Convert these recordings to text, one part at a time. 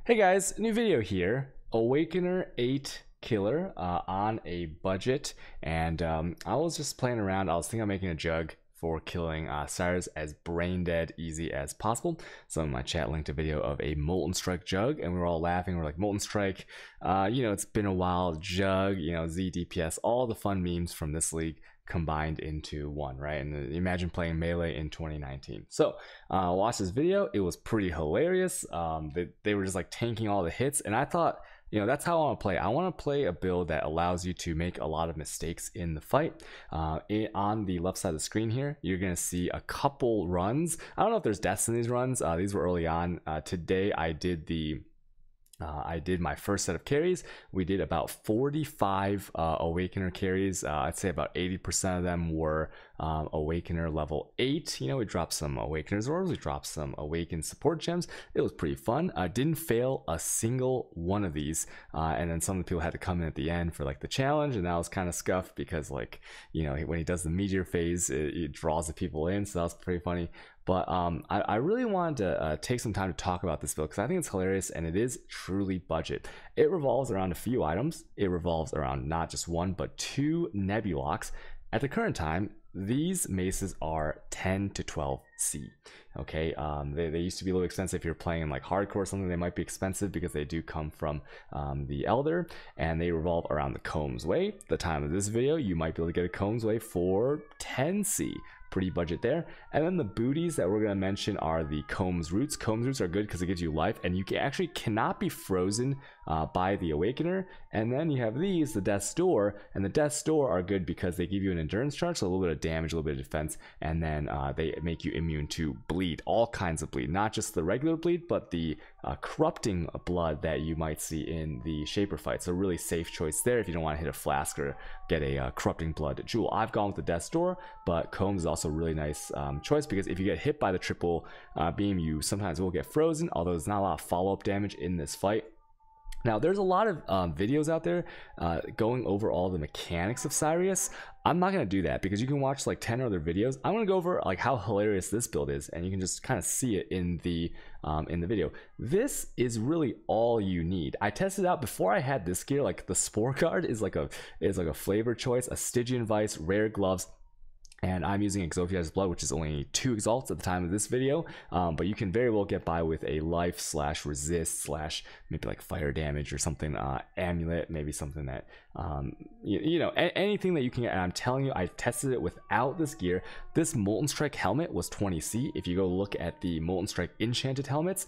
Hey guys, new video here. Awakener 8 killer on a budget, and I was just playing around. I was thinking of making a jug for killing Cyrus as brain dead easy as possible. So in my chat linked a video of a Molten Strike jug, and we were all laughing. We're like, Molten Strike, it's been a while. Jug, Z DPS, all the fun memes from this league combined into one, right? And imagine playing melee in 2019. So watch this video. It was pretty hilarious. They were just like tanking all the hits, and I thought, that's how I want to play. I want to play a build that allows you to make a lot of mistakes in the fight. On the left side of the screen here, you're going to see a couple runs. I don't know if there's deaths in these runs. These were early on. Today I did my first set of carries. We did about 45 Awakener carries. I'd say about 80% of them were Awakener level 8. We dropped some Awakeners orbs, we dropped some Awakened support gems. It was pretty fun. Didn't fail a single one of these. And then some of the people had to come in at the end for like the challenge, and that was kind of scuffed because when he does the meteor phase, it draws the people in, so that was pretty funny. But I really wanted to take some time to talk about this build because I think it's hilarious and it is truly budget. It revolves around a few items. It revolves around not just one, but 2 Nebulocks. At the current time, these maces are 10 to 12 C. Okay, they used to be a little expensive. If you're playing in like hardcore or something, they might be expensive because they do come from the Elder, and they revolve around the Combs Way. At the time of this video, you might be able to get a Combs Way for 10 C. Pretty budget there. And then the booties that we're going to mention are the Combs Roots. Combs Roots are good because it gives you life, and you actually cannot be frozen by the Awakener. And then you have these, the Death's Door, and the Death's Door are good because they give you an endurance charge, so a little bit of damage, a little bit of defense, and then they make you immune to bleed, all kinds of bleed, not just the regular bleed, but the corrupting blood that you might see in the Shaper fight. So really safe choice there if you don't want to hit a flask or get a corrupting blood jewel. I've gone with the Death's Door, but Combs is also a really nice choice because if you get hit by the triple beam, you sometimes will get frozen, although there's not a lot of follow-up damage in this fight. Now, there's a lot of videos out there going over all the mechanics of Cyrus. I'm not going to do that because you can watch like 10 other videos. I'm going to go over like how hilarious this build is, and you can just kind of see it in the video. This is really all you need. I tested out before I had this gear. Like the Spore Guard is like a flavor choice, a Stygian Vice, rare gloves. And I'm using Exophia's Blood, which is only 2 exalts at the time of this video, but you can very well get by with a life / resist / maybe like fire damage or something, amulet, maybe something that anything that you can get. And I'm telling you, I tested it without this gear. This Molten Strike helmet was 20 C. If you go look at the Molten Strike enchanted helmets,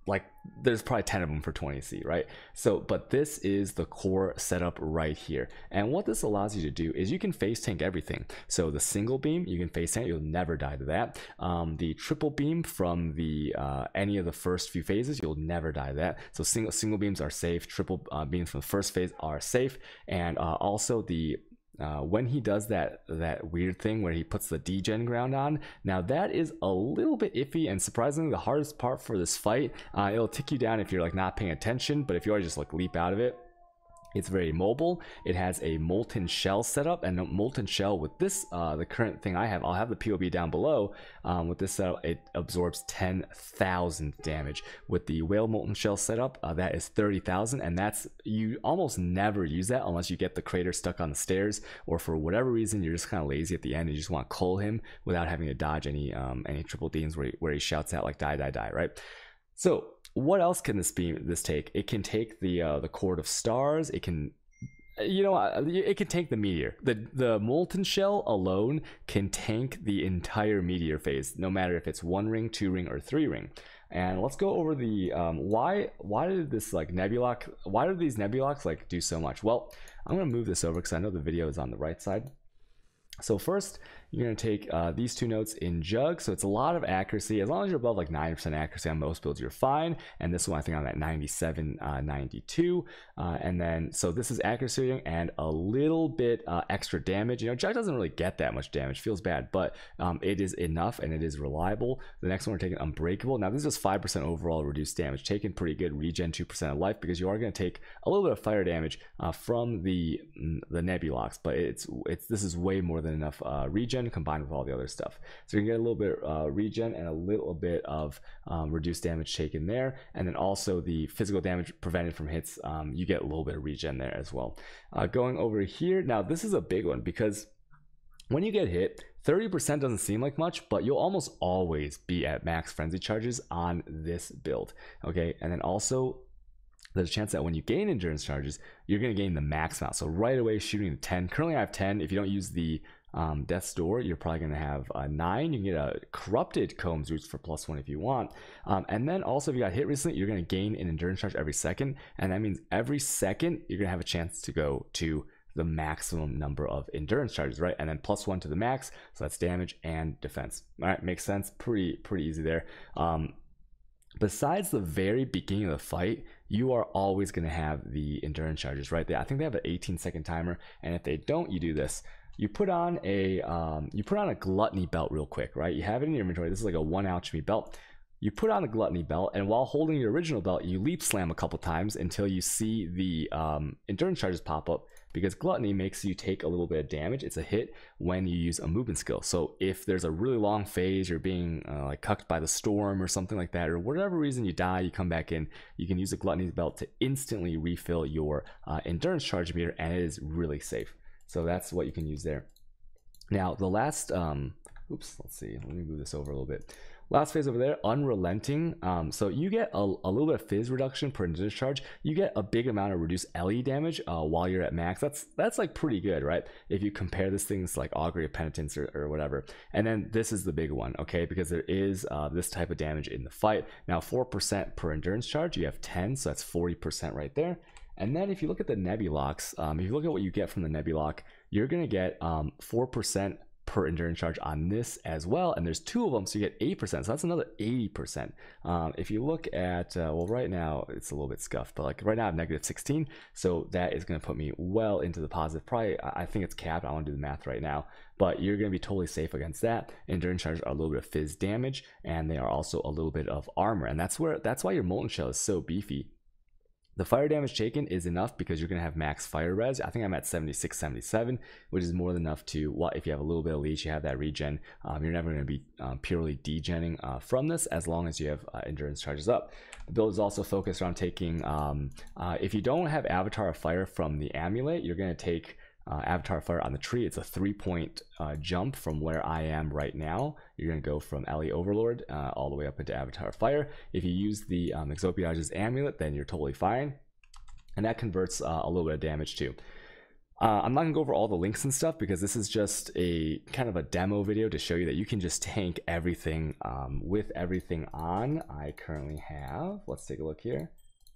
like there's probably 10 of them for 20 C, right? So, but this is the core setup right here. And what this allows you to do is you can face tank everything. So the single beam, you can face tank, you'll never die to that. The triple beam from the any of the first few phases, you'll never die to that. So single beams are safe, triple beams from the first phase are safe. And also the when he does that weird thing where he puts the degen ground on, now that is a little bit iffy, and surprisingly the hardest part for this fight. It'll tick you down if you're like not paying attention, but if you already just like leap out of it, it's very mobile. It has a Molten Shell setup, and a Molten Shell with this, the current thing I have, I'll have the POB down below. With this setup, it absorbs 10,000 damage. With the Whale Molten Shell setup, that is 30,000, and you almost never use that unless you get the crater stuck on the stairs, or for whatever reason you're just kind of lazy at the end and you just want to cull him without having to dodge any triple deans where he shouts out like die die die, right? So what else can this take? It can take the Cord of Stars. It can, it can tank the meteor. The Molten Shell alone can tank the entire meteor phase, no matter if it's 1 ring, 2 ring, or 3 ring. And let's go over the why did this like Nebulock? Why do these Nebulocks like do so much? Well, I'm gonna move this over because I know the video is on the right side. So first, you're going to take these 2 notes in Jug, so it's a lot of accuracy. As long as you're above like 90% accuracy on most builds, you're fine. And this one, I think I'm at 97, 92. And then, so this is accuracy and a little bit extra damage. Jug doesn't really get that much damage, feels bad, but it is enough and it is reliable. The next one, we're taking Unbreakable. Now, this is 5% overall reduced damage, taking pretty good regen, 2% of life, because you are going to take a little bit of fire damage from the Nebulocks, but this is way more than enough regen. regen combined with all the other stuff. So you can get a little bit regen and a little bit of reduced damage taken there, and then also the physical damage prevented from hits, you get a little bit of regen there as well. Going over here, now this is a big one because when you get hit, 30% doesn't seem like much, but you'll almost always be at max frenzy charges on this build. Okay, and then also there's a chance that when you gain endurance charges, you're going to gain the max amount. So right away shooting to 10. Currently I have 10. If you don't use the Death's Door, you're probably going to have 9. You can get a corrupted Combs Roots for +1 if you want. And then also if you got hit recently, you're going to gain an endurance charge every second. And that means every second you're going to have a chance to go to the maximum number of endurance charges, right? And then +1 to the max, so that's damage and defense. All right, makes sense. Pretty easy there. Besides the very beginning of the fight, you are always going to have the endurance charges, right? I think they have an 18-second timer, and if they don't, you do this. You put on a gluttony belt real quick, right? You have it in your inventory. This is like a 1 alchemy belt. You put on the gluttony belt, and while holding your original belt, you leap slam a couple times until you see the endurance charges pop up, because gluttony makes you take a little bit of damage. It's a hit when you use a movement skill. So if there's a really long phase, you're being like cucked by the storm or something like that, or whatever reason you die, you come back in, you can use the gluttony belt to instantly refill your endurance charge meter, and it is really safe. So that's what you can use there. Now the last let's see, let me move this over a little bit. Last phase over there, unrelenting. So you get a little bit of phys reduction per endurance charge. You get a big amount of reduced LE damage while you're at max. That's like pretty good, right? If you compare this things like Augury of Penitence or whatever. And then this is the big one, okay? Because there is this type of damage in the fight. Now 4% per endurance charge, you have 10, so that's 40% right there. And then if you look at the Nebulocks, if you look at what you get from the Nebulock, you're gonna get 4% per endurance charge on this as well, and there's 2 of them, so you get 8%, so that's another 80%. If you look at well, right now it's a little bit scuffed, but like right now I have -16, so that is going to put me well into the positive. Probably, I think it's capped. I want to do the math right now, but you're going to be totally safe against that. Endurance charges are a little bit of fizz damage, and they are also a little bit of armor, and that's why your molten shell is so beefy. The fire damage taken is enough because you're going to have max fire res. I think I'm at 76, 77, which is more than enough to, if you have a little bit of leech, you have that regen. You're never going to be purely degenning from this as long as you have endurance charges up. The build is also focused on taking, if you don't have Avatar of Fire from the amulet, you're going to take Avatar Fire on the tree. It's a 3-point jump from where I am right now. You're going to go from LE Overlord all the way up into Avatar Fire. If you use the Exopiage's amulet, then you're totally fine, and that converts a little bit of damage too. I'm not gonna go over all the links and stuff because this is just a kind of a demo video to show you that you can just tank everything with everything on. I currently have, let's take a look here.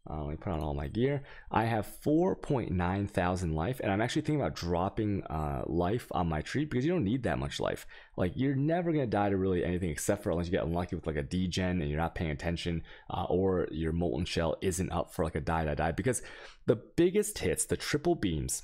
Let me put on all my gear. I have 4.9 thousand life, and I'm actually thinking about dropping life on my tree because you don't need that much life. Like, you're never gonna die to really anything except for unless you get unlucky with like a degen and you're not paying attention, or your molten shell isn't up for like a die. Because the biggest hits, the triple beams,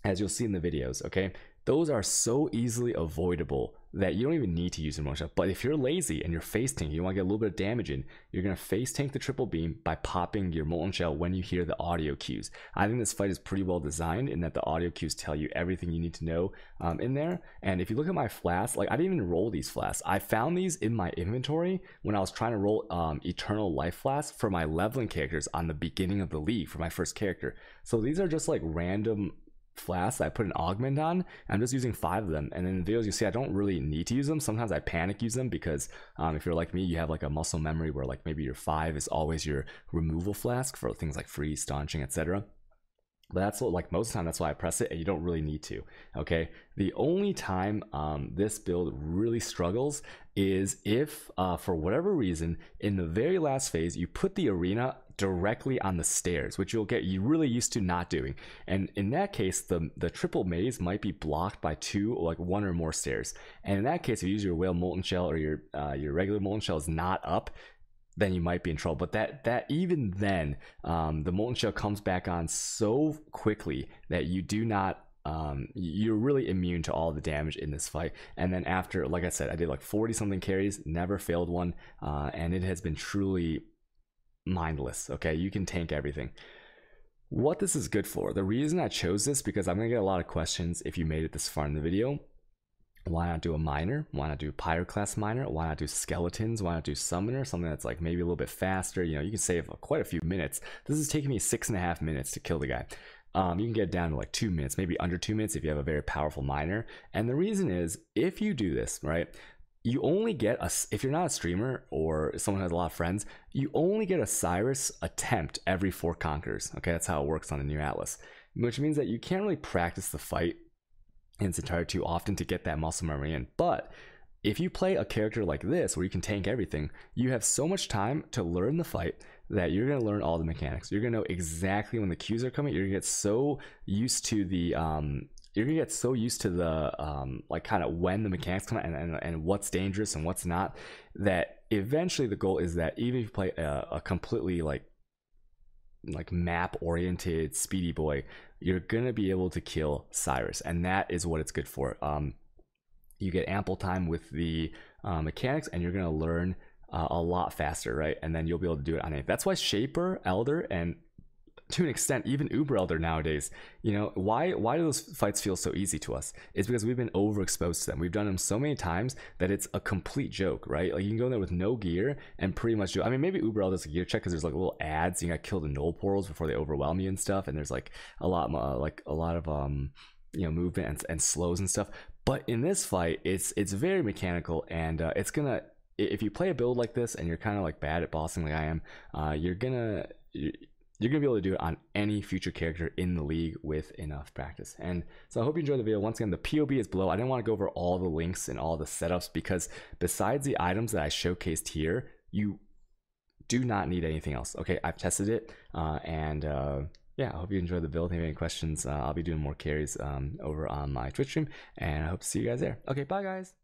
as you'll see in the videos, okay, those are so easily avoidable that you don't even need to use your molten shell. But if you're lazy and you're face tanking, you want to get a little bit of damage in, you're going to face tank the triple beam by popping your molten shell when you hear the audio cues. I think this fight is pretty well designed in that the audio cues tell you everything you need to know in there. And if you look at my flasks, like, I didn't even roll these flasks. I found these in my inventory when I was trying to roll eternal life flasks for my leveling characters on the beginning of the league for my first character. So these are just like random flasks I put an augment on. I'm just using 5 of them, and in the videos you see I don't really need to use them. Sometimes I panic use them because if you're like me, you have like a muscle memory where like maybe your 5 is always your removal flask for things like freeze, staunching, etc. But that's what, like, most of the time that's why I press it, and you don't really need to. Okay, the only time this build really struggles is if for whatever reason in the very last phase you put the arena directly on the stairs, which you'll get really used to not doing. And in that case, the triple maze might be blocked by 2 or like 1 or more stairs. And in that case, if you use your whale molten shell or your regular molten shell is not up, then you might be in trouble. But that even then, the molten shell comes back on so quickly that you do not, you're really immune to all the damage in this fight. And then after, like I said, I did like 40 something carries, never failed one, and it has been truly mindless. Okay, you can tank everything. What this is good for, the reason I chose this, because I'm gonna get a lot of questions if you made it this far in the video. Why not do a miner? Why not do pyroclast miner? Why not do skeletons? Why not do summoner? Something that's like maybe a little bit faster. You know, you can save quite a few minutes. This is taking me 6.5 minutes to kill the guy. You can get down to like 2 minutes, maybe under 2 minutes if you have a very powerful miner. And the reason is, if you do this, right, you only get if you're not a streamer or someone who has a lot of friends, you only get a Cyrus attempt every 4 conquerors. Okay, that's how it works on the new Atlas, which means that you can't really practice the fight in its entirety too often to get that muscle memory in. But if you play a character like this where you can tank everything, you have so much time to learn the fight that you're going to learn all the mechanics. You're going to know exactly when the Qs are coming. You're going to get so used to the like kind of when the mechanics come out and what's dangerous and what's not, that eventually the goal is that even if you play a completely like map oriented speedy boy, you're gonna be able to kill Cyrus, and that is what it's good for. You get ample time with the mechanics, and you're gonna learn a lot faster, right? And then you'll be able to do it on it. That's why Shaper, Elder, and to an extent even Uber Elder nowadays, you know, why do those fights feel so easy to us? It's because we've been overexposed to them. We've done them so many times that it's a complete joke, right? Like you can go in there with no gear and pretty much do, I mean, maybe Uber Elder's a gear check because there's like little ads, you got killed in null portals before they overwhelm you and stuff, and there's like a lot of you know, movement and slows and stuff. But in this fight, it's very mechanical, and it's gonna, if you play a build like this and you're kind of like bad at bossing like I am, you're gonna be able to do it on any future character in the league with enough practice. And so I hope you enjoyed the video. Once again, the POB is below. I didn't want to go over all the links and all the setups because besides the items that I showcased here, you do not need anything else. Okay, I've tested it, and yeah, I hope you enjoyed the build. If you have any questions, I'll be doing more carries over on my Twitch stream, and I hope to see you guys there. Okay, bye guys.